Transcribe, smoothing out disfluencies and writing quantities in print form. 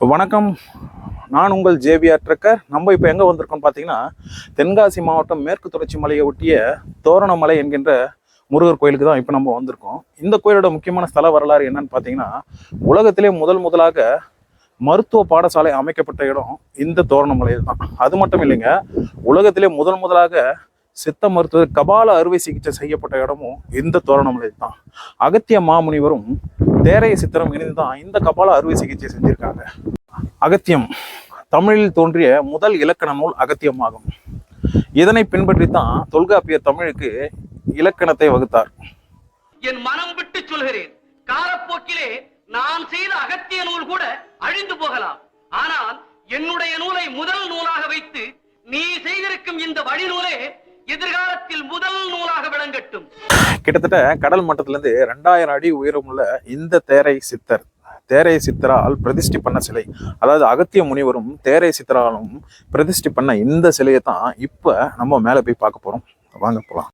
வணக்கம். நான் உங்கள் ஜேவிஆர் ட்ரக்கர். நம்ம இப்போ எங்கே வந்திருக்கோம் பார்த்தீங்கன்னா, தென்காசி மாவட்டம் மேற்கு தொடர்ச்சி மலையை ஒட்டிய தோரணமலை என்கின்ற முருகர் கோயிலுக்கு தான் இப்போ நம்ம வந்திருக்கோம். இந்த கோயிலோட முக்கியமான ஸ்தல வரலாறு என்னன்னு பார்த்தீங்கன்னா, உலகத்திலே முதலாக மருத்துவ பாடசாலை அமைக்கப்பட்ட இடம் இந்த தோரணமலையில் தான். அது மட்டும் இல்லைங்க, உலகத்திலே முதலாக சித்த மருத்துவர் கபால அறுவை சிகிச்சை செய்யப்பட்ட இடமும் இந்த தோரணமலையில் தான். அகத்திய மாமுனிவரும் தேரைய சித்தரும் இணைந்துதான் இந்த கபால அறுவை சிகிச்சை செஞ்சிருக்காங்க. அகத்தியம் தமிழில் தோன்றிய முதல் இலக்கண நூல் அகத்தியம் ஆகும். இதனை பின்பற்றித்தான் தொல்காப்பியர் தமிழுக்கு இலக்கணத்தை வகுத்தார். என் மனம் விட்டு சொல்கிறேன், காலப்போக்கிலே நான் செய்த அகத்திய நூல் கூட அழிந்து போகலாம். ஆனால் என்னுடைய நூலை முதல் நூலாக வைத்து நீ செய்திருக்கும் இந்த வழிநூலே எதிர்காலத்தில் முதல் நூலாக விளங்கட்டும். கிட்டத்தட்ட கடல் மட்டத்திலிருந்து 2000 அடி உயரமுள்ள இந்த தேரைய சித்தரால் பிரதிஷ்டி பண்ண சிலை, அதாவது அகத்திய முனிவரும் தேரைய சித்தராலும் பிரதிஷ்டி பண்ண இந்த சிலையை தான் இப்ப நம்ம மேல போய் பார்க்க போறோம். வாங்க போலாம்.